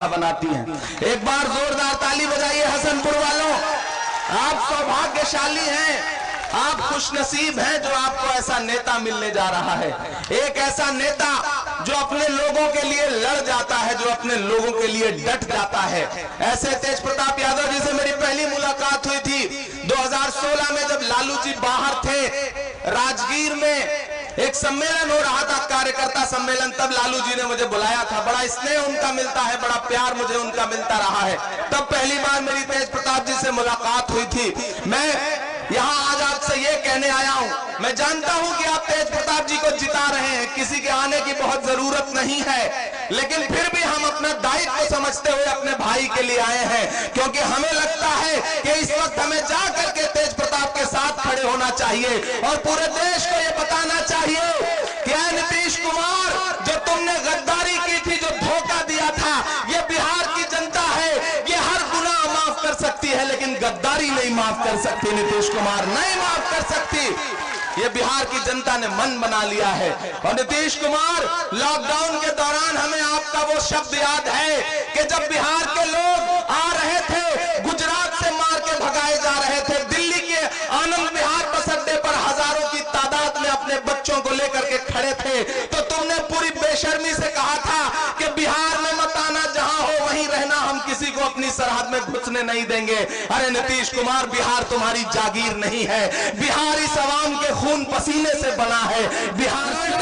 बनाती हैं। एक बार जोरदार ताली बजाइए हसनपुर वालों। आप सौभाग्यशाली हैं, आप खुशनसीब हैं जो आपको ऐसा नेता मिलने जा रहा है। एक ऐसा नेता जो अपने लोगों के लिए लड़ जाता है, जो अपने लोगों के लिए डट जाता है। ऐसे तेज प्रताप यादव जी से मेरी पहली मुलाकात हुई थी 2016 में, जब लालू जी बाहर थे राजगीर में। एक सम्मेलन हो रहा था, कार्यकर्ता सम्मेलन, तब लालू जी ने मुझे बुलाया था। बड़ा स्नेह उनका मिलता है, बड़ा प्यार मुझे उनका मिलता रहा है। तब पहली बार मेरी तेज प्रताप जी से मुलाकात हुई थी। मैं यहाँ आज आपसे ये कहने आया हूँ, मैं जानता हूँ कि आप तेज प्रताप जी को जिता रहे हैं, किसी के आने की बहुत जरूरत नहीं है, लेकिन फिर भी हम अपना दायित्व समझते हुए अपने भाई के लिए आए हैं, क्योंकि हमें लगता है कि इस वक्त हमें जा करके तेज प्रताप के साथ खड़े होना चाहिए और पूरे देश को ये बताना चाहिए कि नीतीश कुमार, जो तुमने गद्दारी की थी, जो धोखा दिया था, ये बिहार की जनता है, ये हर गुनाह माफ कर सकती है, लेकिन गद्दारी नहीं माफ कर सकती। नीतीश कुमार नहीं माफ कर सकती। ये बिहार की जनता ने मन बना लिया है। और नीतीश कुमार, लॉकडाउन के दौरान हमें आपका वो शब्द याद है कि जब बिहार के लोग आ रहे थे, गुजरात से मार के भगाए जा रहे थे, दिल्ली के आनंद विहार बस अड्डे पर हजारों की तादाद में अपने बच्चों को लेकर के खड़े थे, तो तुमने पूरी बेशर्मी से कहा था कि बिहार में मत आना, जहां हो वहीं रहना, हम किसी को अपनी सरहद में घुसने नहीं देंगे। अरे नीतीश कुमार, बिहार तुम्हारी जागीर नहीं है, बिहार इस आवाम के खून पसीने से बना है। बिहार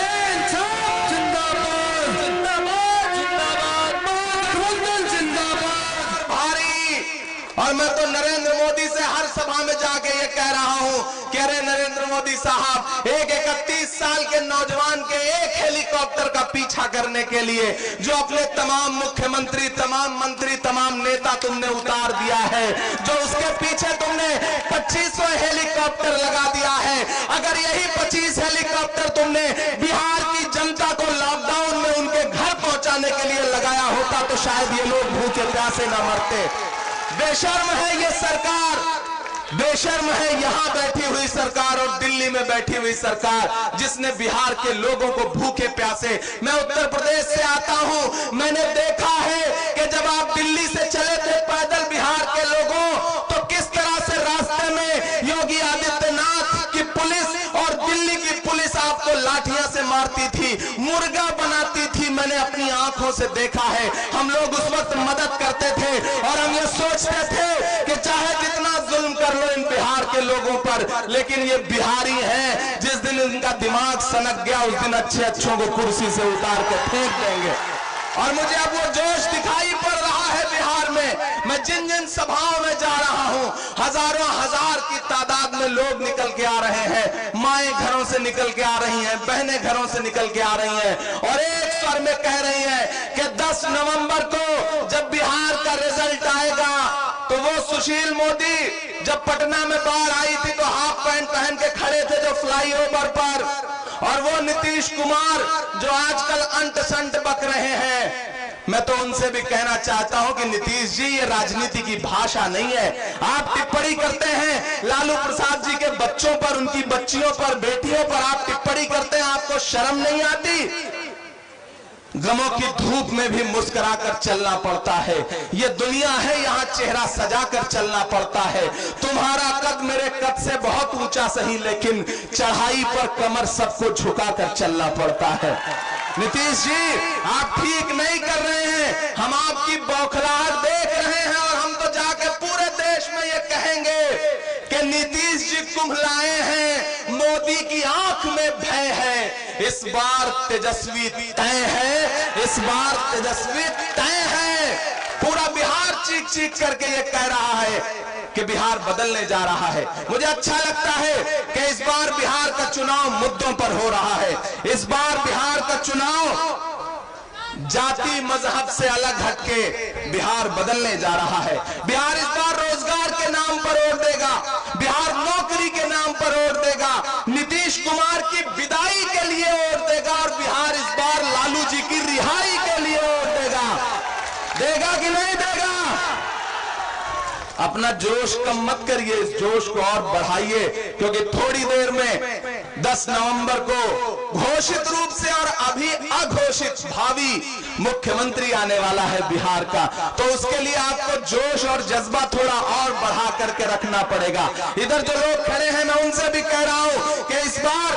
और मैं तो नरेंद्र मोदी से हर सभा में जाके ये कह रहा हूं कि अरे नरेंद्र मोदी साहब, एक 31 साल के नौजवान के एक हेलीकॉप्टर का पीछा करने के लिए जो अपने तमाम मुख्यमंत्री, तमाम मंत्री, तमाम नेता तुमने उतार दिया है, जो उसके पीछे तुमने 2500 हेलीकॉप्टर लगा दिया है, अगर यही 25 हेलीकॉप्टर तुमने बिहार की जनता को लॉकडाउन में उनके घर पहुंचाने के लिए लगाया होता तो शायद ये लोग भूखे प्यासे न मरते। बेशर्म है ये सरकार, बेशर्म है यहां बैठी हुई सरकार और दिल्ली में बैठी हुई सरकार, जिसने बिहार के लोगों को भूखे प्यासे। मैं उत्तर प्रदेश से आता हूं, मैंने देखा है कि जब आप दिल्ली से चले थे पैदल बिहार के लोगों, तो किस तरह से रास्ते में योगी आदित्यनाथ की पुलिस और दिल्ली की पुलिस आपको लाठियां से मारती थी, मुर्गा बनाती थी। मैंने अपनी आंखों से देखा है। हम लोग उस वक्त मदद करते थे और हम ये सोचते थे कि चाहे जितना जुल्म कर लो इन बिहार के लोगों पर, लेकिन ये बिहारी हैं, जिस दिन इनका दिमाग सनक गया उस दिन अच्छे अच्छों को कुर्सी से उतार के फेंक देंगे। और मुझे अब वो जोश दिखाई पड़ रहा है बिहार में। मैं जिन जिन सभाओं में जा रहा हूं, हजारों हजार की तादाद में लोग निकल के आ रहे हैं, माएं घरों से निकल के आ रही हैं, बहनें घरों से निकल के आ रही हैं और एक स्वर में कह रही हैं कि 10 नवंबर को जब बिहार का रिजल्ट आएगा तो वो सुशील मोदी जब पटना में बाढ़ आई थी तो हाफ पैंट पहन के खड़े थे जो फ्लाईओवर पर, और वो नीतीश कुमार जो आजकल अंट संट बक रहे हैं, मैं तो उनसे भी कहना चाहता हूं कि नीतीश जी, ये राजनीति की भाषा नहीं है। आप टिप्पणी करते हैं लालू प्रसाद जी के बच्चों पर, उनकी बच्चियों पर, बेटियों पर आप टिप्पणी करते हैं, आपको शर्म नहीं आती? गमों की धूप में भी मुस्कुराकर चलना पड़ता है। ये दुनिया है, यहाँ चेहरा सजाकर चलना पड़ता है। तुम्हारा कद मेरे कद से बहुत ऊंचा सही, लेकिन चढ़ाई पर कमर सबको झुकाकर चलना पड़ता है। नीतीश जी, आप ठीक नहीं कर रहे हैं, हम आपकी बौखलाहट देख रहे हैं और हम तो जाके पूरे देश में ये कहेंगे कि नीतीश जी कुम्हलाए हैं, मोदी की आंख में भय है। इस बार तेजस्वी तय है, इस बार तेजस्वी तय है। पूरा बिहार चीख चीख करके ये कह रहा है कि बिहार बदलने जा रहा है। मुझे अच्छा लगता है कि इस बार बिहार का चुनाव मुद्दों पर हो रहा है। इस बार बिहार का चुनाव जाति मजहब से अलग हटके बिहार बदलने जा रहा है। बिहार इस बार रोजगार के नाम पर वोट देगा, बिहार नौकरी के नाम पर वोट देगा, नीतीश कुमार की विदाई के लिए वोट देगा और बिहार इस बार लालू जी की रिहाई के लिए वोट देगा। देगा कि नहीं देगा? अपना जोश कम मत करिए, इस जोश को और बढ़ाइए, क्योंकि थोड़ी देर में 10 नवंबर को घोषित रूप से और अभी अघोषित भावी मुख्यमंत्री आने वाला है बिहार का। तो उसके लिए आपको जोश और जज्बा थोड़ा और बढ़ा करके रखना पड़ेगा। इधर जो लोग खड़े हैं, मैं उनसे भी कह रहा हूं कि इस बार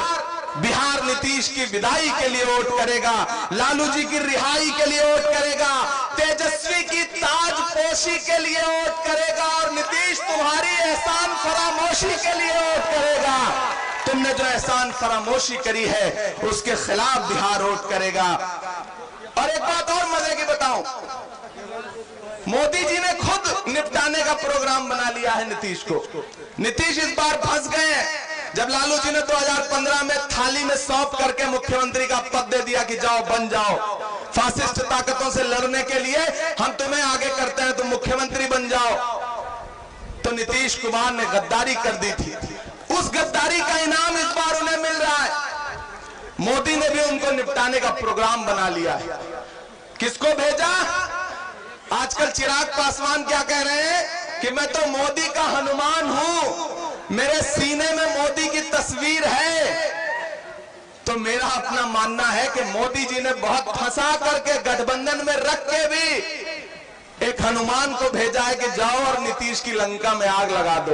बिहार नीतीश की विदाई के लिए वोट करेगा, लालू जी की रिहाई के लिए वोट करेगा, तेजस्वी की ताजपोशी के लिए वोट करेगा और नीतीश तुम्हारी एहसान फरामोशी के लिए वोट करेगा। तुमने जो एहसान फरामोशी करी है उसके खिलाफ बिहार वोट करेगा। और एक बात और मजे की बताऊं, मोदी जी ने खुद निपटाने का प्रोग्राम बना लिया है नीतीश को। नीतीश इस बार फंस गए हैं। जब लालू जी ने 2015 में थाली में सौंप करके मुख्यमंत्री का पद दे दिया कि जाओ बन जाओ, फासिस्ट ताकतों से लड़ने के लिए हम तुम्हें आगे करते हैं, तुम मुख्यमंत्री बन जाओ, तो नीतीश कुमार ने गद्दारी कर दी थी। उस गद्दारी का इनाम इस बार उन्हें मिल रहा है। मोदी ने भी उनको निपटाने का प्रोग्राम बना लिया है। किसको भेजा? आजकल चिराग पासवान क्या कह रहे हैं कि मैं तो मोदी का हनुमान हूं, मेरे सीने में मोदी की तस्वीर है। तो मेरा अपना मानना है कि मोदी जी ने बहुत फंसा करके गठबंधन में रख के भी एक हनुमान को भेजा है कि जाओ और नीतीश की लंका में आग लगा दो।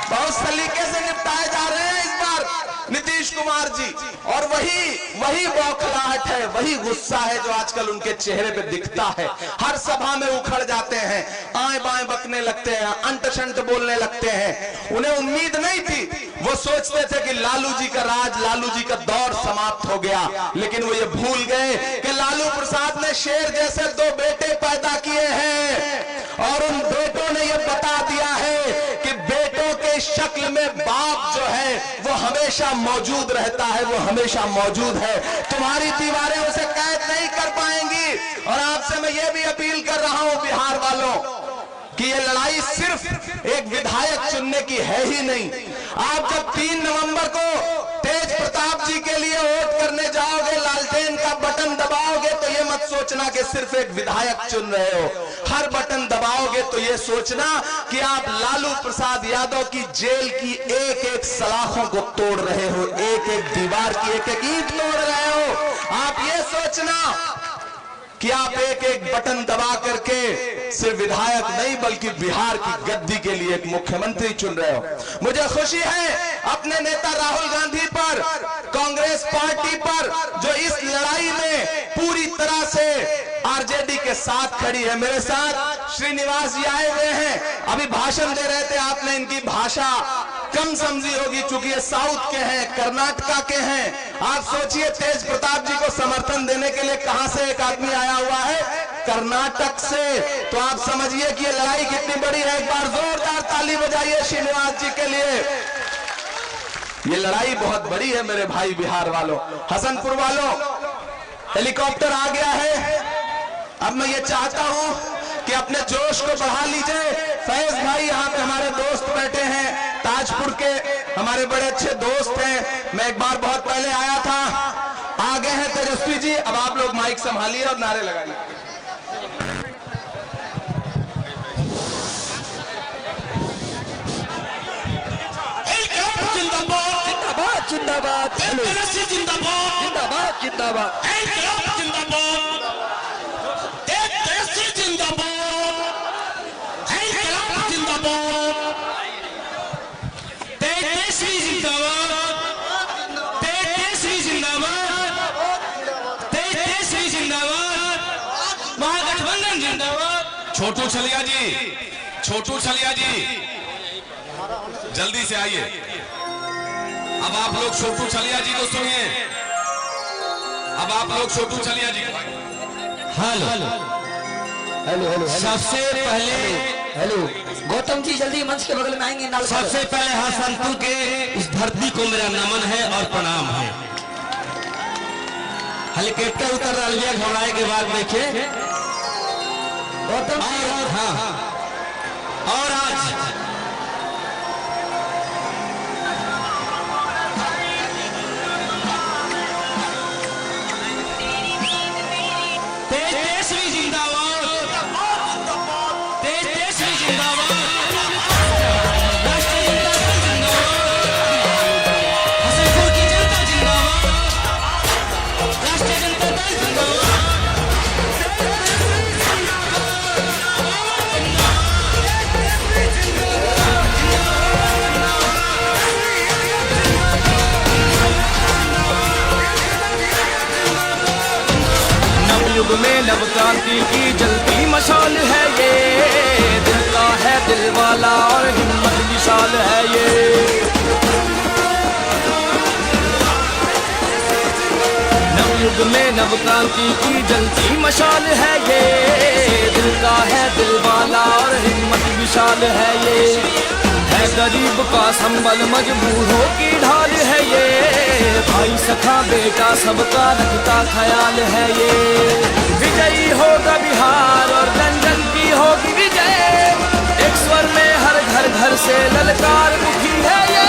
बहुत सलीके से निपटाए जा रहे हैं इस बार नीतीश कुमार जी। और वही बौखलाहट है, वही गुस्सा है जो आजकल उनके चेहरे पे दिखता है। हर सभा में उखड़ जाते हैं, आए बाएं बकने लगते हैं, अंट शंट बोलने लगते हैं। उन्हें उम्मीद नहीं थी, वो सोचते थे कि लालू जी का राज, लालू जी का दौर समाप्त हो गया, लेकिन वो ये भूल गए कि लालू प्रसाद ने शेर जैसे 2 बेटे पैदा किए हैं और उन बेटों ने ये बता दिया है कि बेटों के शक्ल में बाप जो है वो हमेशा मौजूद रहता है, वो हमेशा मौजूद है। तुम्हारी दीवारें उसे कैद नहीं कर पाएंगी। और आपसे मैं ये भी अपील कर रहा हूं बिहार वालों कि ये लड़ाई सिर्फ एक विधायक चुनने की है ही नहीं। आप जब 3 नवंबर को तेज प्रताप जी के लिए वोट करने जाओगे, लालटेन का बटन दबाओगे, तो ये मत सोचना कि सिर्फ एक विधायक चुन रहे हो। हर बटन दबाओगे तो ये सोचना कि आप लालू प्रसाद यादव की जेल की एक एक सलाखों को तोड़ रहे हो, एक एक दीवार की एक एक ईंट तोड़ रहे हो। आप ये सोचना कि आप एक एक बटन दबा करके सिर्फ विधायक नहीं बल्कि बिहार की गद्दी के लिए एक मुख्यमंत्री चुन रहे हो। मुझे खुशी है अपने नेता राहुल गांधी पर, कांग्रेस पार्टी पर, जो इस लड़ाई में पूरी तरह से आरजेडी के साथ खड़ी है। मेरे साथ श्रीनिवास जी आए हुए हैं, अभी भाषण दे रहे थे। आपने इनकी भाषा कम समझी होगी क्योंकि ये साउथ के हैं, कर्नाटका के हैं। आप सोचिए तेज प्रताप जी को समर्थन देने के लिए कहां से एक आदमी आया हुआ है, कर्नाटक से। तो आप समझिए कि ये लड़ाई कितनी बड़ी है। एक बार जोरदार ताली बजाइए श्रीनिवास जी के लिए। ये लड़ाई बहुत बड़ी है मेरे भाई बिहार वालों, हसनपुर वालों। हेलीकॉप्टर आ गया है। अब मैं ये चाहता हूं कि अपने जोश को बढ़ा लीजिए। फैज भाई यहाँ पे हमारे दोस्त बैठे हैं, ताजपुर के हमारे बड़े अच्छे दोस्त हैं। मैं एक बार बहुत पहले आया था, आ गए हैं तेजस्वी जी। अब आप लोग माइक संभालिए और नारे लगाइए। जिंदाबाद जिंदाबाद जिंदाबाद जिंदाबाद जिंदाबाद छोटू छलिया जी, छोटू छलिया जी जल्दी से आइए। अब आप लोग छोटू छलिया जी को सुनिए। अब आप लोग छोटू छलिया जी। हेलो हेलो हेलो सबसे पहले हेलो गौतम जी जल्दी मंच के बगल में आएंगे। नाल सबसे पहले हसनपुर के इस धरती को मेरा नमन है और प्रणाम है। हेलीकॉप्टर उतर रहा है, घबराए के बाद देखिए गौतम जी। हाँ और आज तेजस्वी जिंदाबाद, तेजस्वी जिंदाबाद, नव क्रांति की जलती मशाल है ये, दिल का है दिल वाला और हिम्मत विशाल है ये। नवयुग में नव क्रांति की जलती मशाल है ये, दिल का है दिल वाला और हिम्मत विशाल है ये। है गरीब का संबल मजबूरों की ढाल है ये, भाई सखा बेटा सबका रखता ख्याल है ये। विजयी होगा बिहार और जन जन की होगी विजय, एक स्वर में हर घर घर से ललकार उठी है ये।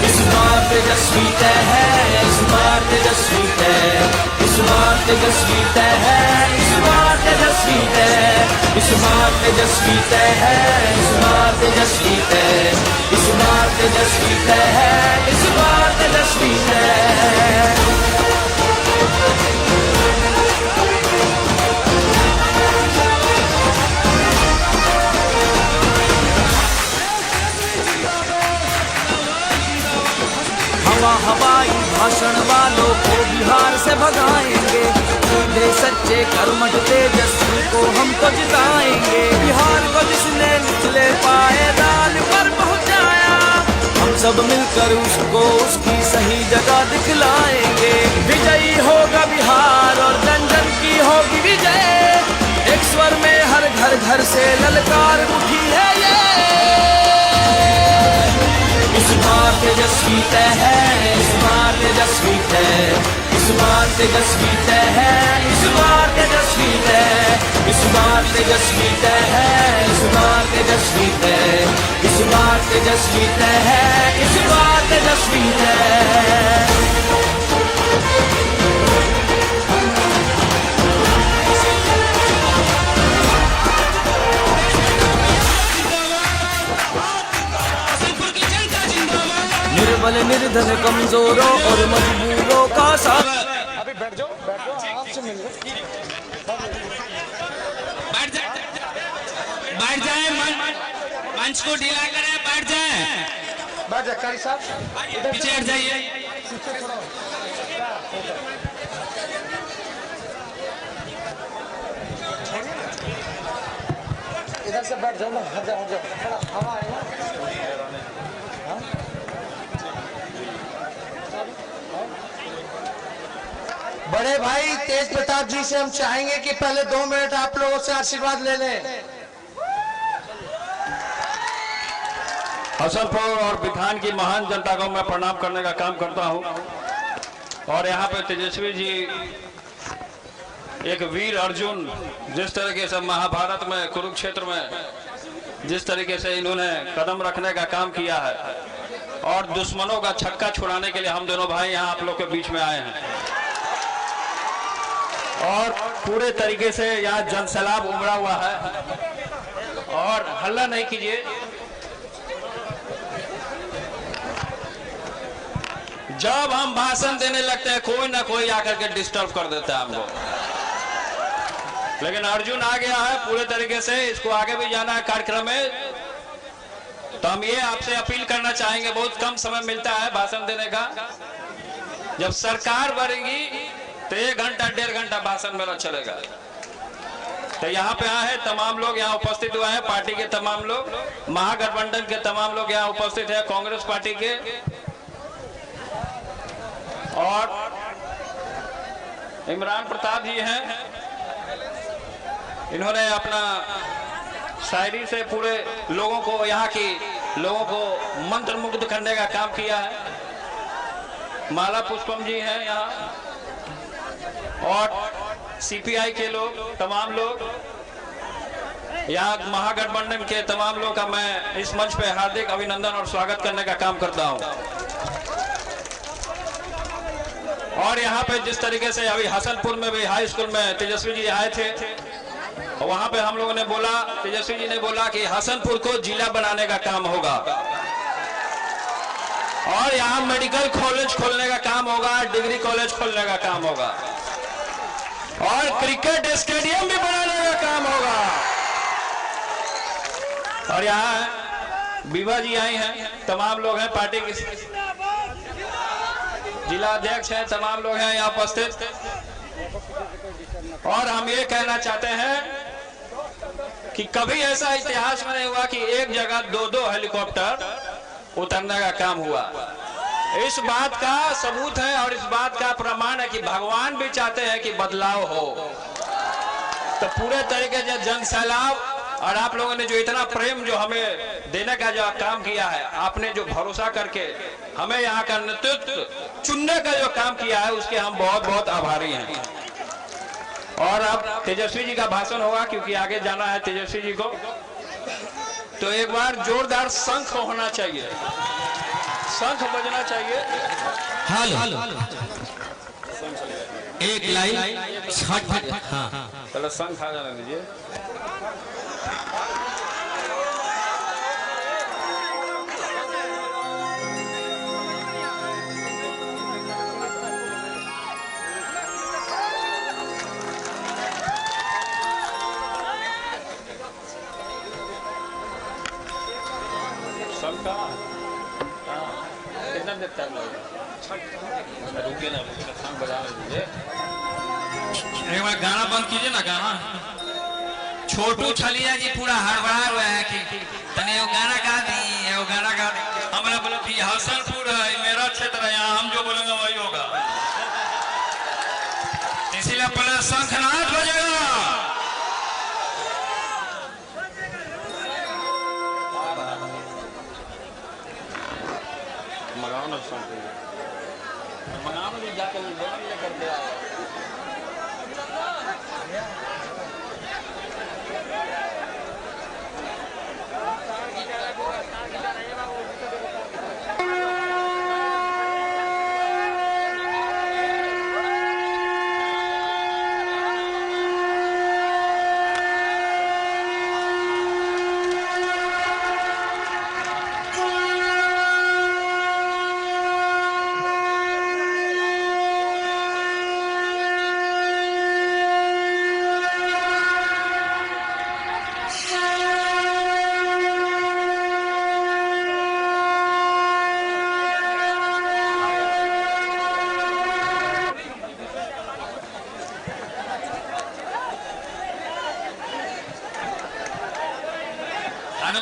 इस बार तेजस्वी तय है, इस बार तेजस्वी तय, इस बार तेजस्वी तय है, इस बार तेजस्वी तय, इस बार तेजस्वी तय है, इस बार तेजस्वी तय, इस बार तेजस्वी तय है, इस बार तेजस्वी तय। हवाई भाषण वालों को बिहार से भगाएंगे, सीधे सच्चे कर्मठ तेजस्वी को हम तो जिताएंगे। बिहार को जिसने निचले पायदान पर पहुंचाया, हम सब मिलकर उसको उसकी सही जगह दिखलाएंगे। विजयी होगा बिहार और जन जन की होगी विजय, एक स्वर में हर घर घर से ललकार उठी है ये। इस बार तेजस्वी तय है, इस बार तेजस्वी तय, इस बार तेजस्वी तय है, इस बार तेजस्वी तय, इस बार तेजस्वी तय है, इस बार तेजस्वी तय, इस बार तेजस्वी तय है, इस बार तेजस्वी तय। निर्बल निर्धन कमजोरों और मजबूरों का साथ। अभी बैठ जाओ आपसे मिल बैठ जाए, मंच को ढीला करें, बैठ जाए, कारी साहब पीछे हट जाइए। इधर से बैठ जाओ ना, हट जाओ हवा आएगा। बड़े भाई तेज प्रताप जी से हम चाहेंगे कि पहले 2 मिनट आप लोगों से आशीर्वाद ले लें। हसनपुर और बिथान की महान जनता को मैं प्रणाम करने का काम करता हूं। और यहाँ पे तेजस्वी जी एक वीर अर्जुन, जिस तरीके से महाभारत में कुरुक्षेत्र में जिस तरीके से इन्होंने कदम रखने का काम किया है, और दुश्मनों का छक्का छुड़ाने के लिए हम दोनों भाई यहाँ आप लोग के बीच में आए हैं। और पूरे तरीके से यहाँ जनसैलाब उमड़ा हुआ है, और हल्ला नहीं कीजिए। जब हम भाषण देने लगते हैं कोई ना कोई आकर के डिस्टर्ब कर देता है हमको, लेकिन अर्जुन आ गया है पूरे तरीके से, इसको आगे भी जाना है कार्यक्रम में। तो हम ये आपसे अपील करना चाहेंगे, बहुत कम समय मिलता है भाषण देने का। जब सरकार बनेगी तो 1 घंटा 1.5 घंटा भाषण मेरा चलेगा। तो यहाँ पे आए हैं तमाम लोग, यहाँ उपस्थित हुए हैं पार्टी के तमाम लोग, महागठबंधन के तमाम लोग यहाँ उपस्थित है, कांग्रेस पार्टी के, और इमरान प्रताप जी हैं। इन्होंने अपना शायरी से पूरे लोगों को, यहाँ की लोगों को मंत्रमुग्ध करने का काम किया है। माला पुष्पम जी हैं यहाँ, और सीपीआई के लोग, तमाम लोग यहाँ, महागठबंधन के तमाम लोग का मैं इस मंच पे हार्दिक अभिनंदन और स्वागत करने का काम करता हूँ। और यहाँ पे जिस तरीके से अभी हसनपुर में भी हाई स्कूल में तेजस्वी जी आए थे, वहां पे हम लोगों ने बोला, तेजस्वी जी ने बोला कि हसनपुर को जिला बनाने का काम होगा, और यहाँ मेडिकल कॉलेज खोलने का काम होगा, डिग्री कॉलेज खोलने का काम होगा, और क्रिकेट स्टेडियम भी बनाने का काम होगा। और यहाँ विभा जी आई हैं, तमाम लोग हैं पार्टी के जिला अध्यक्ष हैं, तमाम लोग हैं यहाँ उपस्थित। और हम ये कहना चाहते हैं कि कभी ऐसा इतिहास में नहीं हुआ कि एक जगह दो दो हेलीकॉप्टर उतरने का काम हुआ। इस बात का सबूत है और इस बात का प्रमाण है कि भगवान भी चाहते हैं कि बदलाव हो। तो पूरे तरीके से जन सैलाब और आप लोगों ने जो इतना प्रेम जो हमें देने का जो काम किया है, आपने जो भरोसा करके हमें यहाँ का नेतृत्व चुनने का जो काम किया है, उसके हम बहुत बहुत आभारी हैं। और अब तेजस्वी जी का भाषण होगा, क्योंकि आगे जाना है तेजस्वी जी को। तो एक बार जोरदार शंख होना चाहिए, शंख बजना चाहिए। हेलो एक लाइन छठ। हाँ चलो शंख आ जाने दीजिए। कितना देर टाइम लगेगा? रुकिए ना, शंख बजा दीजिए। एक बार गाना बंद कीजिए ना, गाना। छोटू छलिया जी पूरा हड़बड़ा हुआ है कि तने वो गाना गा दी, वो गाना गा दी। हमारा बोला कि हसनपुर है, मेरा क्षेत्र है, यहाँ हम जो बोलेंगे वही होगा। इसीलिए पहले शंखनाद बजेगा। मंगाओ ना शंख, मंगाओ ना, जाकर लेकर के आओ।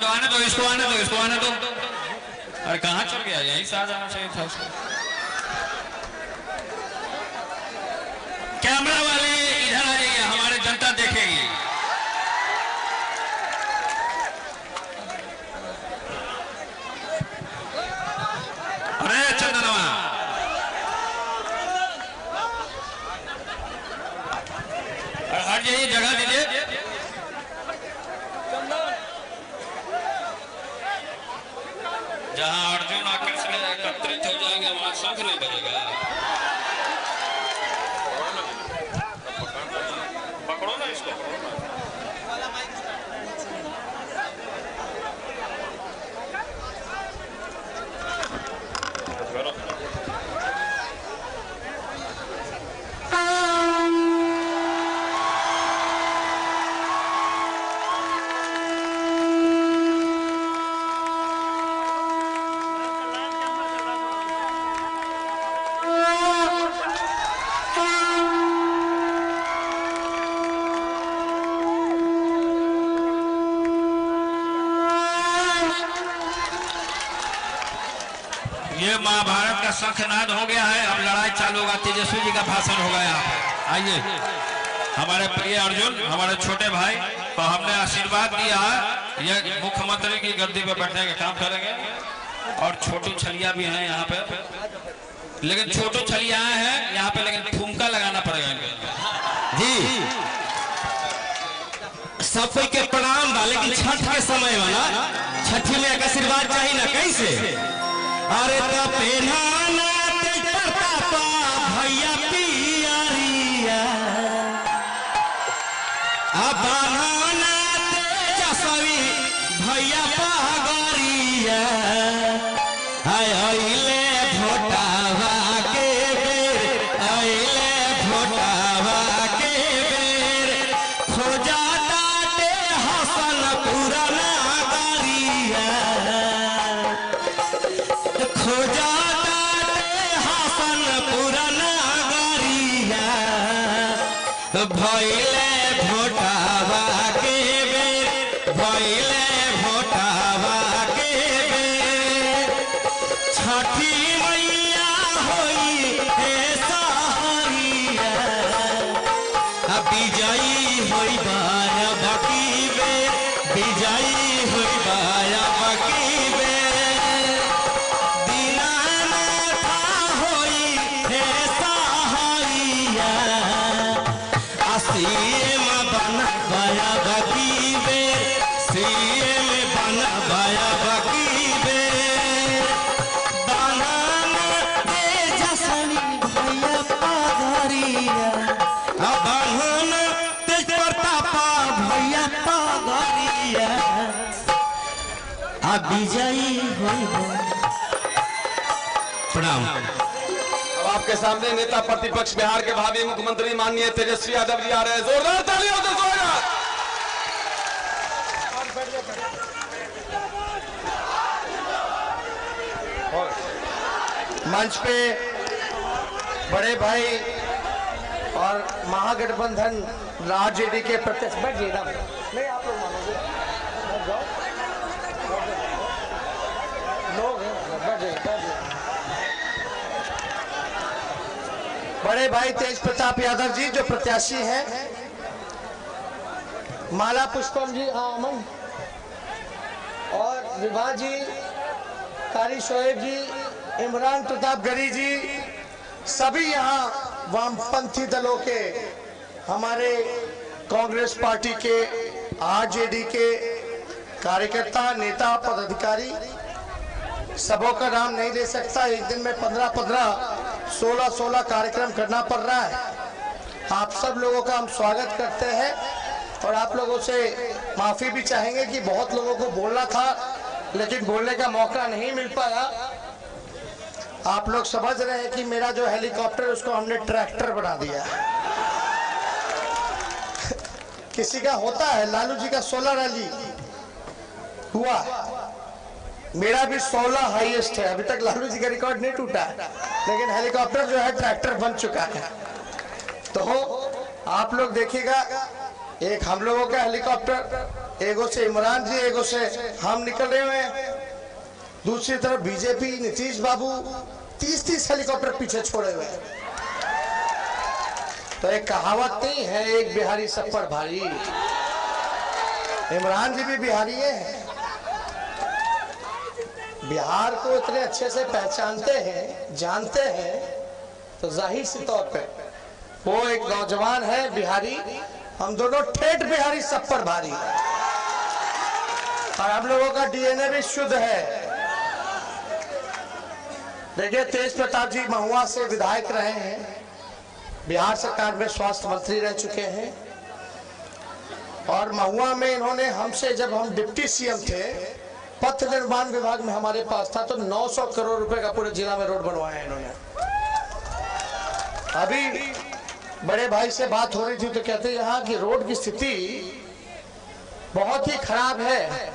आने दो, इसको आने दो, इसको आने दो। अरे कहाँ चल गया? यहीं से आ जाना चाहिए था उसको। कैमरा वाले इधर आ जाइए, हमारे जनता देखेगी। अरे चंदनवा, हट जाइए, जगह दीजिए। जहां अर्जुन और कृष्ण एकत्रित हो जाएंगे वहां शंख नहीं बजेगा। पकड़ो ना इसको। ये महाभारत का शंखनाद हो गया है। अब लड़ाई चालू होगा। तेजस्वी जी का भाषण होगा यहाँ पे। आइए हमारे प्रिय अर्जुन, हमारे छोटे भाई को हमने आशीर्वाद दिया है, ये मुख्यमंत्री की गद्दी पे बैठने का काम करेंगे। और छोटू छलिया भी हैं यहाँ पे, लेकिन छोटू छलिया है यहाँ पे, लेकिन ठुमका लगाना पड़ेगा इनको जी। सब कोई के प्रणाम बा, लेकिन छठ के समय वाला छठी में आशीर्वाद चाहिए ना। कैसे? अरे तो पहनाना पापा भैया पियरिया, अब बनाना तेजस्वी भैया पगरिया, अइले भोटावा के बेर, अइले भोटावा के बेर, खोजा ताटे हसनपुर नगरिया, खोजा ताटे हसनपुर नगरिया। भइले भोटावा के बेर भइले भोटावा के बेर छठी मैया होई हे सहारिया विजयी होई बाया बाकी बेर विजयी होई बाया बाकी बेर दीनानाथ होई हे सहारिया सीएम बना बाया बाकी बेर सीएम बना बाया बाकी बेर बनाना दे जसनी भैया पागरिया बनाना तेज प्रतापा भैया पागरिया विजयी होई प्रणाम। अब आपके सामने नेता प्रतिपक्ष बिहार के भावी मुख्यमंत्री माननीय तेजस्वी यादव जी आ रहे हैं। जोरदार तालियों से स्वागत। मंच पे बड़े भाई और महागठबंधन राजनीति के प्रत्यक्ष बैठिए ना, नहीं आप लोग मानोगे, बैठ जाओ, लोग हैं, बैठ जाइए। बड़े भाई तेज प्रताप यादव जी जो प्रत्याशी हैं, माला पुष्पम जी अमन और विभा जी, कारी शोएब जी, इमरान प्रताप गरी जी, सभी यहाँ वामपंथी दलों के, हमारे कांग्रेस पार्टी के, आरजेडी के कार्यकर्ता, नेता, पदाधिकारी, सबों का नाम नहीं ले सकता। एक दिन में 15-15, 16-16 कार्यक्रम करना पड़ रहा है। आप सब लोगों का हम स्वागत करते हैं और आप लोगों से माफी भी चाहेंगे कि बहुत लोगों को बोलना था लेकिन बोलने का मौका नहीं मिल पाया। आप लोग समझ रहे हैं कि मेरा जो हेलीकॉप्टर उसको हमने ट्रैक्टर बना दिया। किसी का होता है, लालू जी का 16 रैली हुआ, मेरा भी 16 हाईएस्ट है। अभी तक लालू जी का रिकॉर्ड नहीं टूटा है, लेकिन हेलीकॉप्टर जो है ट्रैक्टर बन चुका है। तो आप लोग देखिएगा, एक हम लोगों का हेलीकॉप्टर, एगो से इमरान जी, एगो से हम निकल रहे हुए हैं, दूसरी तरफ बीजेपी नीतीश बाबू 30-30 हेलीकॉप्टर पीछे छोड़े हुए हैं। तो एक कहावत नहीं है, एक बिहारी सब पर भारी। इमरान जी भी बिहारी है, बिहार को इतने अच्छे से पहचानते हैं, जानते हैं, तो जाहिर सी तौर पे वो एक नौजवान है बिहारी, हम दोनों ठेठ बिहारी सब पर भारी, और हम लोगों का डीएनए भी शुद्ध है। देखिए, तेज प्रताप जी महुआ से विधायक रहे हैं, बिहार सरकार में स्वास्थ्य मंत्री रह चुके हैं, और महुआ में इन्होंने हमसे, जब हम डिप्टी सीएम थे, पथ निर्माण विभाग में हमारे पास था, तो 900 करोड़ रुपए का पूरे जिला में रोड बनवाया इन्होंने। अभी बड़े भाई से बात हो रही थी तो कहते यहाँ की रोड की स्थिति बहुत ही खराब है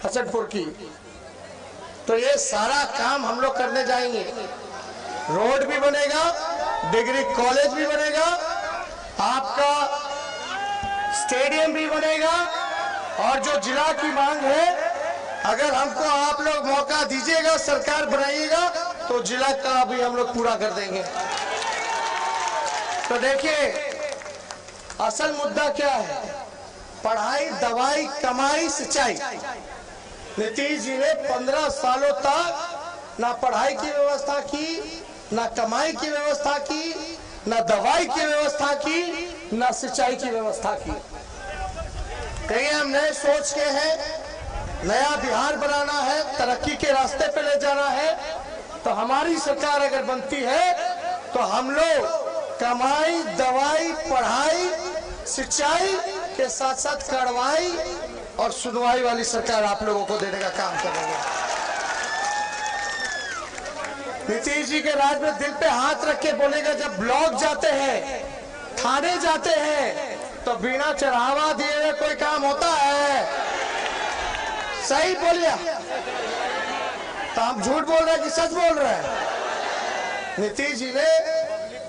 हसनपुर की, तो ये सारा काम हम लोग करने जाएंगे। रोड भी बनेगा, डिग्री कॉलेज भी बनेगा, आपका स्टेडियम भी बनेगा, और जो जिला की मांग है, अगर हमको आप लोग मौका दीजिएगा, सरकार बनाइएगा, तो जिला का भी हम लोग पूरा कर देंगे। तो देखिए, असल मुद्दा क्या है? पढ़ाई, दवाई, कमाई, सिंचाई। नीतीश जी ने 15 सालों तक ना पढ़ाई की व्यवस्था की, ना कमाई की व्यवस्था की, ना दवाई की व्यवस्था की, ना सिंचाई की व्यवस्था की। कहीं हम नए सोच के हैं, नया बिहार बनाना है, तरक्की के रास्ते पे ले जाना है, तो हमारी सरकार अगर बनती है तो हम लोग कमाई, दवाई, पढ़ाई, सिंचाई के साथ साथ कार्रवाई और सुनवाई वाली सरकार आप लोगों को देने का काम करेंगे। नीतीश जी के राज में दिल पे हाथ रख के बोलेगा, जब ब्लॉक जाते हैं, थाने जाते हैं, तो बिना चढ़ावा दिए हुए कोई काम होता है? सही बोलिए, तो हम झूठ बोल रहे हैं कि सच बोल रहे हैं? नीतीश जी ने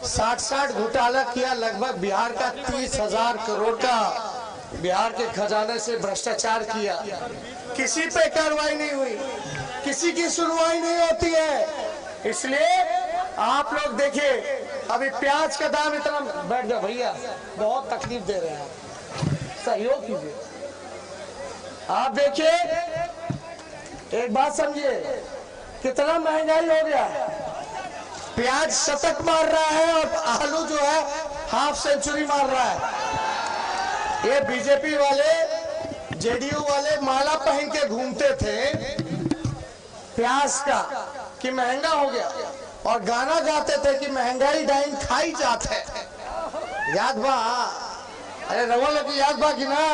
60 घोटाला किया, लगभग बिहार का 30,000 करोड़ का बिहार के खजाने से भ्रष्टाचार किया। किसी पे कार्रवाई नहीं हुई, किसी की सुनवाई नहीं होती है। इसलिए आप लोग देखिए, अभी प्याज का दाम इतना, बैठ जाओ भैया, बहुत तकलीफ दे रहे हैं, सहयोग कीजिए। आप देखिए, एक बात समझिए, कितना महंगाई हो गया है। प्याज शतक मार रहा है और आलू जो है हाफ सेंचुरी मार रहा है। ये बीजेपी वाले, जेडीयू वाले माला पहन के घूमते थे प्याज का कि महंगा हो गया, और गाना गाते थे कि महंगाई डाइन खाई जात है। याद बा? अरे रवल की याद बा कि ना,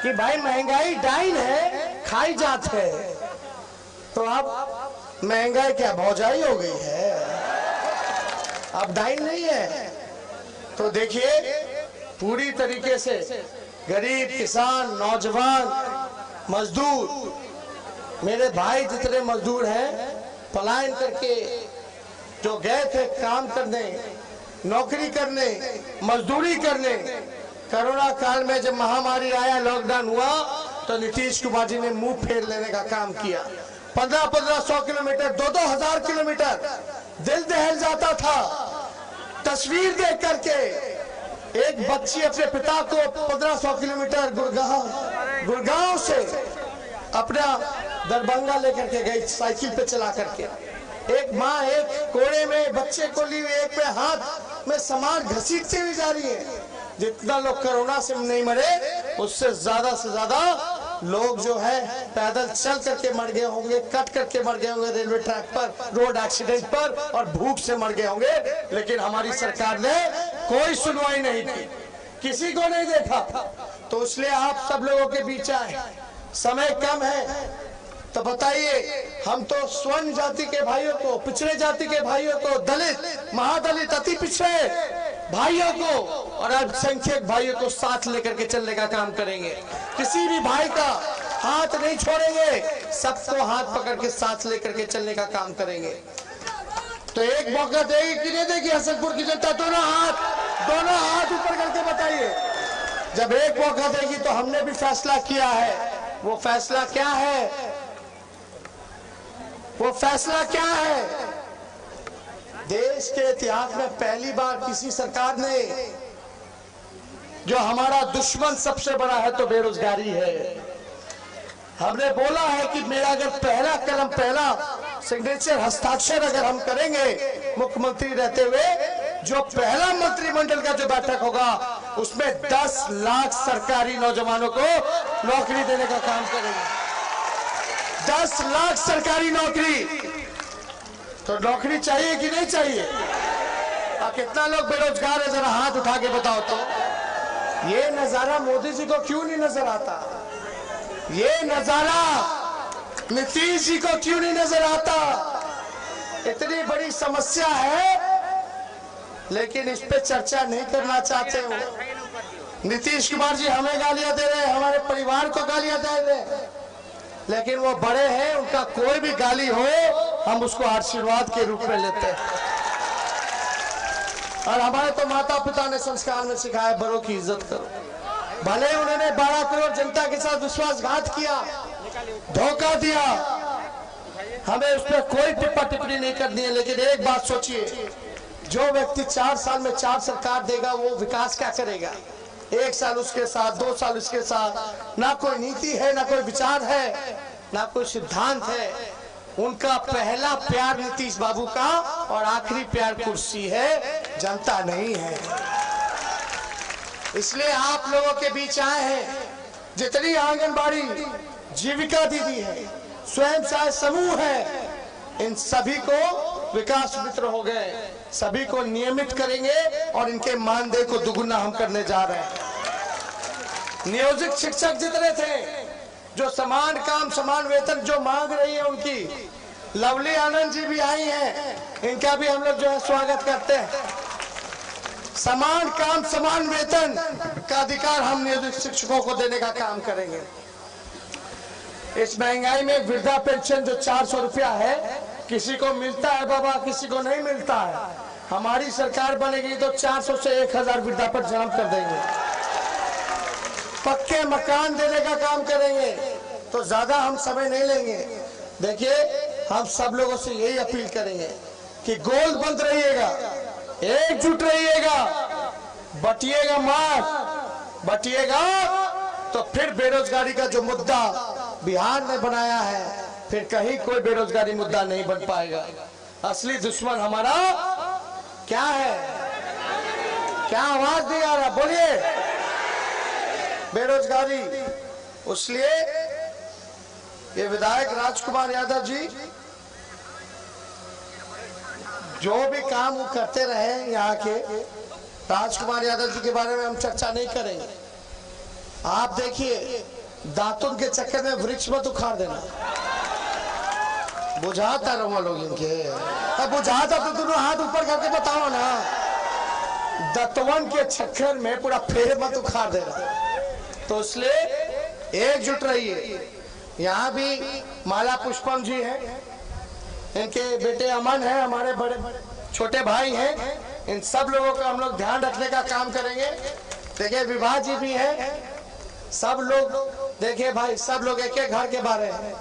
कि भाई महंगाई डाइन है, खाई जात है। तो अब महंगाई क्या भौजाई हो गई है, अब डाइन नहीं है। तो देखिए, पूरी तरीके से गरीब, किसान, नौजवान, मजदूर, मेरे भाई जितने मजदूर हैं, पलायन करके जो गए थे काम करने, नौकरी करने, मजदूरी करने, कोरोना काल में जब महामारी आया, लॉकडाउन हुआ, तो नीतीश कुमार जी ने मुंह फेर लेने का काम किया। 1500 किलोमीटर, 2-2 किलोमीटर दिल दहल जाता था तस्वीर देख करके। एक बच्ची अपने पिता को 1500 किलोमीटर गुड़गांव से अपना दरभंगा लेकर के गई, साइकिल पे चला करके। एक माँ एक कोड़े में बच्चे को ली हुई, एक में हाथ में सामान घसीटते हुए जा रही है। जितना लोग कोरोना से नहीं मरे, उससे ज्यादा से ज्यादा लोग जो है पैदल चल करके मर गए होंगे, कट करके मर गए होंगे रेलवे ट्रैक पर, रोड एक्सीडेंट पर, और भूख से मर गए होंगे। लेकिन हमारी सरकार ने कोई सुनवाई नहीं की, किसी को नहीं देखा। तो इसलिए आप सब लोगों के बीच आए, समय कम है, तो बताइए, हम तो स्वर्ण जाति के भाइयों को, पिछड़े जाति के भाइयों को, दलित, महादलित, अति पिछड़े भाइयों को और अल्पसंख्यक भाइयों को साथ लेकर के चलने का काम करेंगे। किसी भी भाई का हाथ नहीं छोड़ेंगे, सबको हाथ पकड़ के साथ लेकर के चलने का काम करेंगे। तो एक मौका देगी कि नहीं देगी हसनपुर की जनता? दोनों हाथ ऊपर करके बताइए। जब एक मौका देगी तो हमने भी फैसला किया है। वो फैसला क्या है? वो फैसला क्या है? देश के इतिहास में पहली बार किसी सरकार ने, जो हमारा दुश्मन सबसे बड़ा है तो बेरोजगारी है, हमने बोला है कि मेरा अगर पहला कलम, पहला सिग्नेचर, हस्ताक्षर अगर हम करेंगे मुख्यमंत्री रहते हुए, जो पहला मंत्रिमंडल का जो बैठक होगा, उसमें 10 लाख सरकारी नौजवानों को नौकरी देने का काम करेंगे। 10 लाख सरकारी नौकरी। तो नौकरी चाहिए कि नहीं चाहिए? और कितना लोग बेरोजगार है, जरा हाथ उठा के बताओ तो। ये नजारा मोदी जी को क्यों नहीं नजर आता? ये नजारा नीतीश जी को क्यों नहीं नजर आता? इतनी बड़ी समस्या है, लेकिन इस पे चर्चा नहीं करना चाहते हो। नीतीश कुमार जी हमें गालियां दे रहे हैं, हमारे परिवार को गालियां दे रहे हैं, लेकिन वो बड़े हैं, उनका कोई भी गाली हो हम उसको आशीर्वाद के रूप में लेते हैं। और हमारे तो माता पिता ने संस्कार में सिखाया, बड़ों की इज्जत करो। भले उन्होंने 12 करोड़ जनता के साथ विश्वासघात किया, धोखा दिया, हमें उस पर कोई टिप्पा टिप्पणी नहीं करनी है। लेकिन एक बात सोचिए, जो व्यक्ति 4 साल में 4 सरकार देगा, वो विकास क्या करेगा? 1 साल उसके साथ, 2 साल उसके साथ, ना कोई नीति है, ना कोई विचार है, ना कोई सिद्धांत है। उनका पहला प्यार नीतीश बाबू का और आखिरी प्यार कुर्सी है, जनता नहीं है। इसलिए आप लोगों के बीच आए हैं। जितनी आंगनबाड़ी, जीविका दीदी है, स्वयं सहायता समूह है, इन सभी को विकास मित्र हो गए, सभी को नियमित करेंगे और इनके मानदेय को दुगुना हम करने जा रहे हैं। नियोजित शिक्षक जितने थे, जो समान काम समान वेतन जो मांग रही है उनकी, लवली आनंद जी भी आई हैं, इनका भी हम लोग जो है स्वागत करते हैं। समान काम समान वेतन का अधिकार हम नियोजित शिक्षकों को देने का काम करेंगे। इस महंगाई में वृद्धा पेंशन जो 400 रुपया है, किसी को मिलता है बाबा, किसी को नहीं मिलता है। हमारी सरकार बनेगी तो 400 से 1000 वृद्धा पर जन्म कर देंगे, पक्के मकान देने का काम करेंगे। तो ज्यादा हम समय नहीं लेंगे। देखिए, हम सब लोगों से यही अपील करेंगे कि गोलबंद रहिएगा, एकजुट रहिएगा, बटिएगा मत। बटिएगा तो फिर बेरोजगारी का जो मुद्दा बिहार ने बनाया है, फिर कहीं कोई बेरोजगारी मुद्दा नहीं बन पाएगा। असली दुश्मन हमारा क्या है? क्या आवाज नहीं आ रहा? बोलिए। बेरोजगारी। इसलिए ये विधायक राजकुमार यादव जी जो भी काम वो करते रहे यहाँ के, राजकुमार यादव जी के बारे में हम चर्चा नहीं करेंगे। आप देखिए, दातुन के चक्कर में वृक्ष मत उखाड़ देना। बुझाता रहो लोग इनके, अब बुझाता तो दोनों हाथ ऊपर करके बताओ ना। दतवन के चक्कर में पूरा पेड़ मत उखाड़ देना। तो इसलिए एकजुट रहिए। यहाँ भी माला पुष्पम जी हैं, इनके बेटे अमन है, हमारे बड़े छोटे भाई हैं। इन सब लोगों का हम लोग ध्यान रखने का काम करेंगे। देखिए, विभा जी भी हैं, सब लोग देखिए भाई, सब लोग एक एक घर के बारे हैं।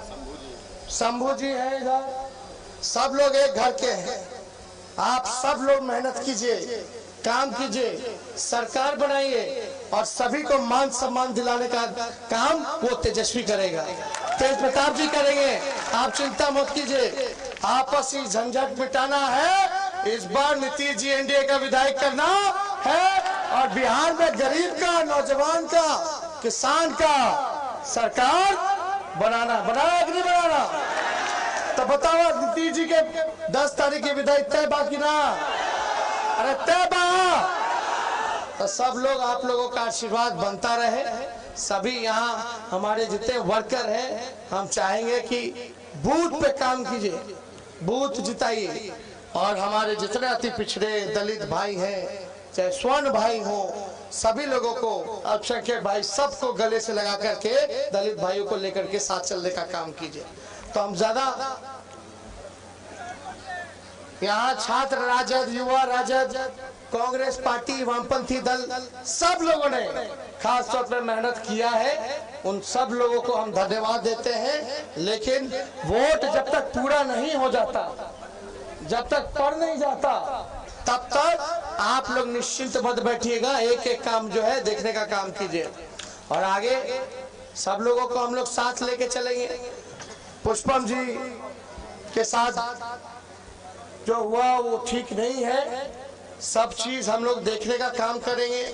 शंभू जी हैं इधर, सब लोग एक घर के हैं। आप सब लोग मेहनत कीजिए, काम कीजिए, सरकार बनाइए और सभी को मान सम्मान दिलाने का काम वो तेजस्वी करेगा, तेज प्रताप जी करेंगे। आप चिंता मत कीजिए। आपसी झंझट मिटाना है। इस बार नीतीश जी एनडीए का विधायक करना है और बिहार में गरीब का, नौजवान का, किसान का सरकार बनाना कि नहीं बनाना? तो बताओ, नीतीश जी के 10 तारीख के विधायक तय बाकी ना? अरे तय बा। तो सब लोग, आप लोगों का आशीर्वाद बनता रहे। सभी यहाँ हमारे जितने वर्कर हैं, हम चाहेंगे कि बूथ पे काम कीजिए, बूथ जिताइए। और हमारे जितने अति पिछड़े दलित भाई हैं, चाहे स्वर्ण भाई हो, सभी लोगों को, अल्पसंख्यक भाई, सबको गले से लगा करके दलित भाइयों को लेकर के साथ चलने का काम कीजिए। तो हम ज्यादा यहाँ छात्र राजद, युवा राजद, कांग्रेस पार्टी, वामपंथी दल, सब लोगों ने खास तौर पर मेहनत किया है। उन सब लोगों को हम धन्यवाद देते हैं। लेकिन वोट जब तक पूरा नहीं हो जाता, जब तक पड़ नहीं जाता, तब तक आप लोग निश्चिंत मत बैठिएगा। एक एक काम जो है देखने का काम कीजिए और आगे सब लोगों को हम लोग साथ लेके चलेंगे। पुष्पम जी के साथ जो हुआ वो ठीक नहीं है। सब चीज हम लोग देखने का काम करेंगे।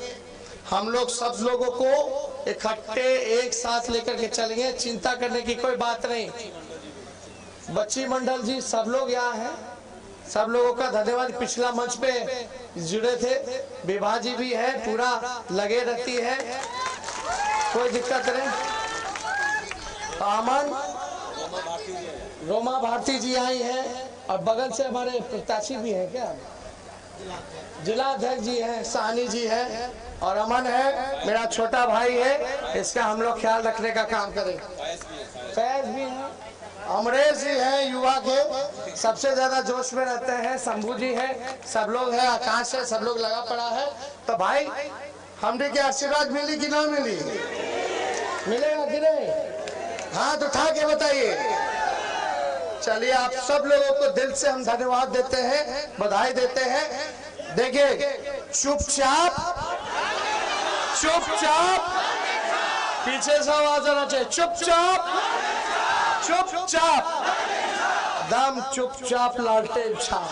हम लोग सब लोगों को इकट्ठे एक साथ लेकर के चलेंगे। चिंता करने की कोई बात नहीं। बच्ची मंडल जी, सब लोग यहाँ हैं, सब लोगों का धन्यवाद। पिछला मंच पे जुड़े थे, विभा जी भी है, पूरा लगे रहती है, कोई दिक्कत नहीं। अमन, रोमा भारती जी आई हैं और बगल से हमारे प्रत्याशी भी हैं, क्या जिला अध्यक्ष जी हैं, सानी जी हैं और अमन है, मेरा छोटा भाई है। इसका हम लोग ख्याल रखने का काम करेंगे। फैज भी है, अमरेश जी हैं, युवा के सबसे ज्यादा जोश में रहते हैं। शंभू जी हैं, सब लोग हैं, आकाश है, सब लोग लगा पड़ा है। तो भाई, हमने क्या आशीर्वाद मिली कि ना मिली? मिलेगा कि नहीं? हाथ उठा के बताइए। चलिए, आप सब लोगों को दिल से हम धन्यवाद देते हैं, बधाई देते हैं। देखिए, चुपचाप चुपचाप, पीछे से आवाज आना चाहिए, चुपचाप चुपचाप, दम चुपचाप, लालटेन छाप।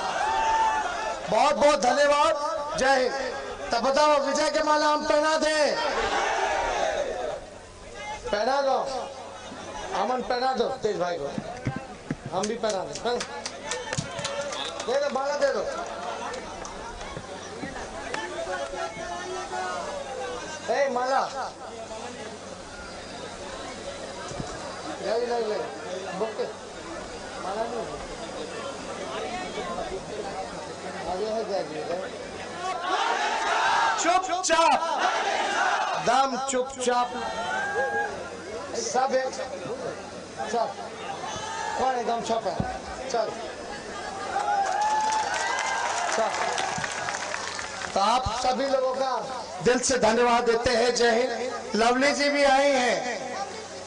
बहुत बहुत धन्यवाद। जय हिंद। तब बताओ, विजय के माला हम पहना दें? पहना दो, अमन पहना दो, तेज भाई को हम भी पहना दें। दे दो, माला दे दो। ए माला ले बुक माला नहीं आगे है क्या? चुपचाप, दम चुपचाप, सब एक सब कौन एकदम छप है। चल चल। तो आप सभी लोगों का दिल से धन्यवाद देते हैं। जय हिंद। लवली जी भी आई हैं,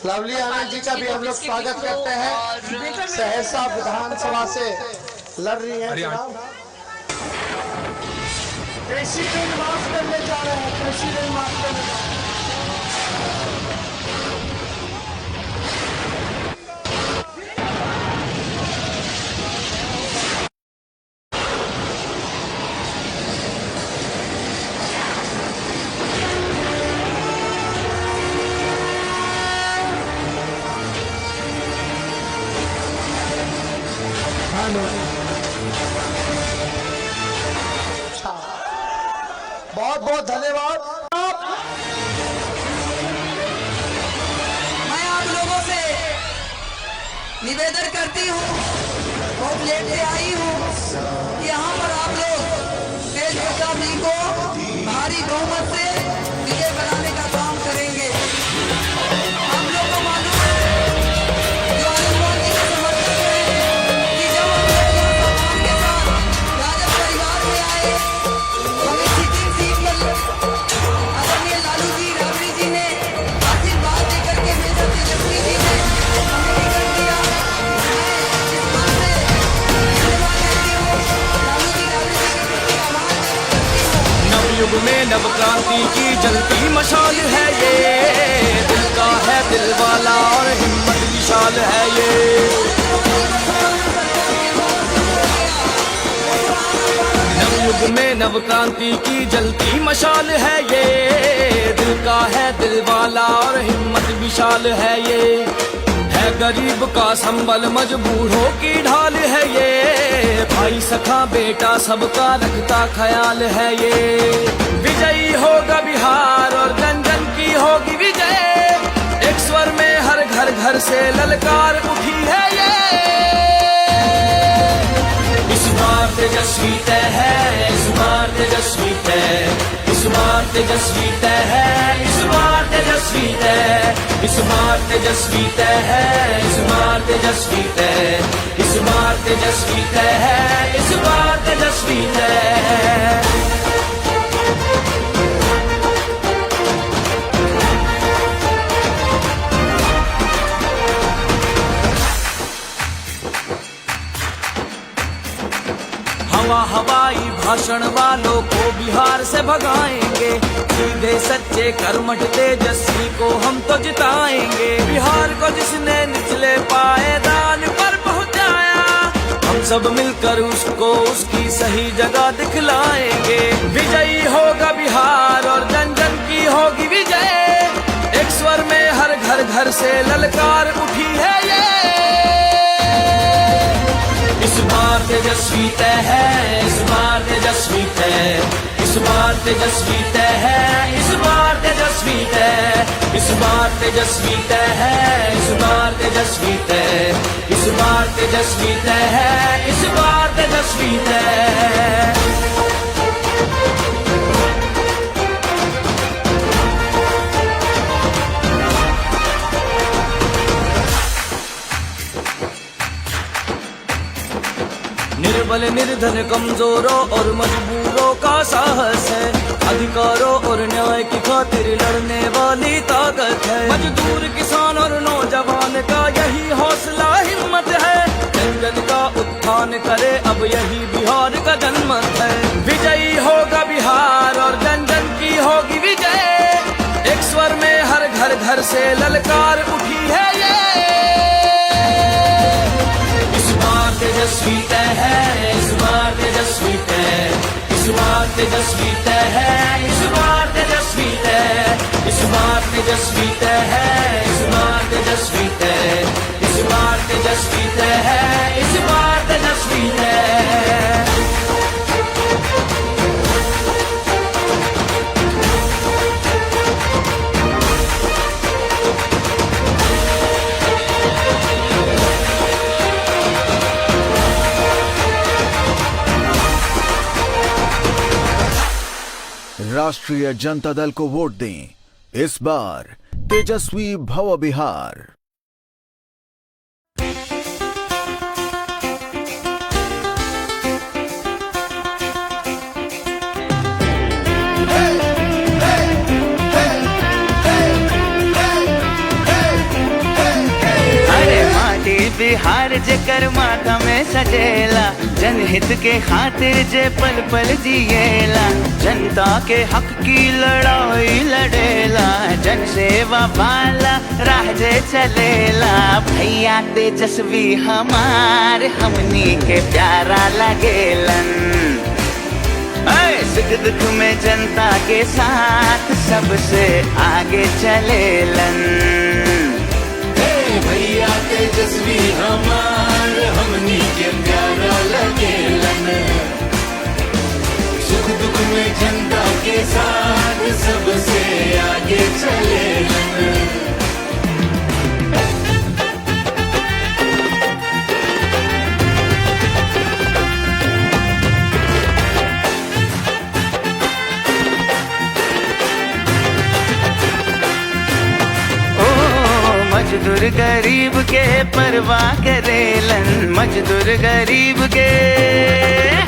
लवली आनंद जी का भी हम लोग स्वागत करते हैं। सहरसा विधानसभा से लड़ रही है चुनाव। प्रेसिडेंट माफ करने जा रहे हैं, प्रेसिडेंट माफ करने जा रहे हैं। बहुत बहुत धन्यवाद। मैं आप लोगों से निवेदन करती हूँ, बहुत लेट से आई हूँ, यहाँ पर आप लोग तेज प्रताप जी को भारी बहुमत से विजय बनाने का काम करेंगे। हम लोग को मालूम है जो आयुष्मान जी के समर्थक हैं कि जब हम लोग यहाँ सामान के साथ राजद परिवार में आए, हमें सीटिंग सीट पर आदरणीय लालू जी राबड़ी जी ने आशीर्वाद देकर के मेजर तेजस्वी जी ने हमें टिकट दिया। मैं इस बात से धन्यवाद करती हूँ, लालू जी राबड़ी जी के प्रति आभार व्यक्त करती हूँ। नवयुग में नव क्रांति की जलती मशाल है ये, दिल का है दिल वाला और हिम्मत विशाल है ये। नवयुग में नव क्रांति की जलती मशाल है ये, दिल का है दिल वाला और हिम्मत विशाल है ये। है गरीब का संबल मजबूरों की ढाल है ये, भाई सखा बेटा सबका रखता ख्याल है ये। विजयी होगा बिहार और जन जन की होगी विजय, एक स्वर में हर घर घर से ललकार उठी है ये। इस बार तेजस्वी तय है, इस बार तेजस्वी तय, इस बार तेजस्वी तय है, इस बार तेजस्वी तय, इस बार तेजस्वी तय है, इस बार तेजस्वी तय, इस बार तेजस्वी तय है, इस बार तेजस्वी तय है। हवा हवाई भाषण वालों को बिहार से भगाएंगे, सीधे सच्चे कर्मठ तेजस्वी को हम तो जिताएंगे। बिहार को जिसने निचले पायदान पर पहुंचाया, हम सब मिलकर उसको उसकी सही जगह दिखलाएंगे। विजयी होगा बिहार और जन जन की होगी विजय, एक स्वर में हर घर घर से ललकार उठी है ये। इस बार तेजस्वी तय है, इस बार तेजस्वी तय, इस बार तेजस्वी तय है, इस बार तेजस्वी तय, इस बार तेजस्वी तय है, इस बार तेजस्वी तय, इस बार तेजस्वी तय है, इस बार तेजस्वी तय। निर्बल निर्धन कमजोरों और मजबूरों का साहस है, अधिकारों और न्याय की खातिर लड़ने वाली ताकत है। मजदूर किसान और नौजवान का यही हौसला हिम्मत है, जन जन का उत्थान करे अब यही बिहार का जनमत है। विजयी होगा बिहार और जन जन की होगी विजय, एक स्वर में हर घर घर से ललकार उठी है ये। इस बार तेजस्वी तय है, इस बार तेजस्वी तय, इस बार तेजस्वी तय है, इस बार तेजस्वी तय, इस बार तेजस्वी तय है, इस बार तेजस्वी तय, इस बार तेजस्वी तय है, इस बार तेजस्वी तय। राष्ट्रीय जनता दल को वोट दें, इस बार तेजस्वी भव बिहार। बिहार जे कर माथा में सजेला, जनहित के खातिर जे पल पल जिएला, जनता के हक की लड़ाई लड़ेला, जन सेवा वाला राह जे चलेला। भैया तेजस्वी हमार हमनी के प्यारा लगेलन, सुख दुख में जनता के साथ सबसे आगे चलेलन। भैया तेजस्वी हमार हमनी के प्यारा लगेलन, सुख दुख में जनता के साथ सबसे आगे चलेलन। मजदूर गरीब के परवाह करेलन, मजदूर गरीब के,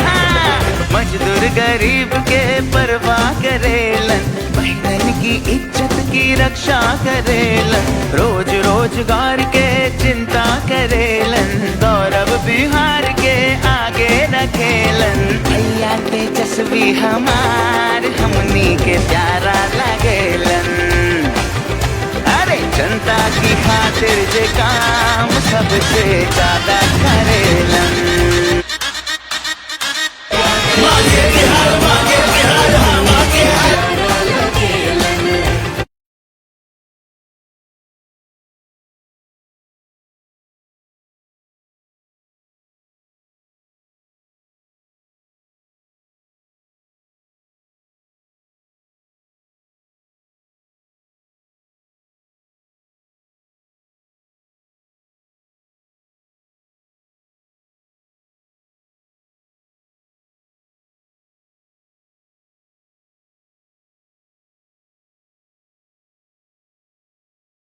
हाँ, मजदूर गरीब के परवाह करेलन, बहनन की इज्जत की रक्षा करेलन, रोज रोजगार के चिंता करेलन, गौरव बिहार के आगे रखेलन। भैया तेजस्वी हमार हमनी के प्यारा लगेलन, जनता की खातिर जे काम सबसे ज्यादा करेलन। मांगे बिहार, मांगे बिहार, मांगे बिहार।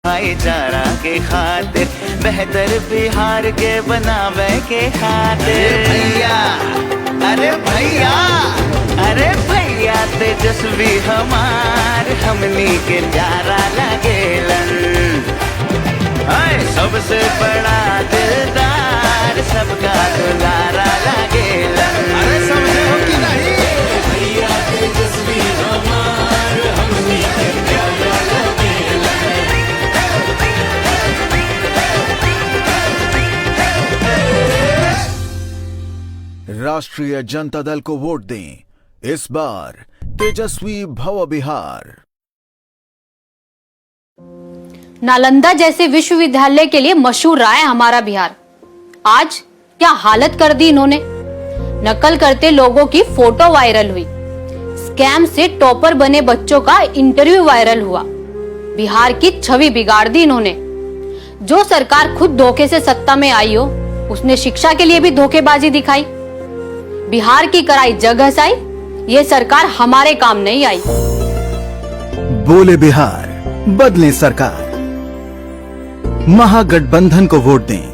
भाईचारा के खातिर, बेहतर बिहार के बनावे के खातिर। भैया, अरे भैया, अरे भैया तेजस्वी हमार हमनी के प्यारा लगेलन, सबसे बड़ा दिलदार सबका दुलारा लगेलन। अरे समझे हो कि नहीं? भैया तेजस्वी हमार हमनी के प्यारा लगेलन। राष्ट्रीय जनता दल को वोट दें, इस बार तेजस्वी भव बिहार। नालंदा जैसे विश्वविद्यालय के लिए मशहूर रहा है हमारा बिहार, आज क्या हालत कर दी इन्होंने। नकल करते लोगों की फोटो वायरल हुई, स्कैम से टॉपर बने बच्चों का इंटरव्यू वायरल हुआ, बिहार की छवि बिगाड़ दी इन्होंने। जो सरकार खुद धोखे से सत्ता में आई हो, उसने शिक्षा के लिए भी धोखेबाजी दिखाई, बिहार की कराई जग हंसाई, ये सरकार हमारे काम नहीं आई। बोले बिहार, बदले सरकार, महागठबंधन को वोट दें।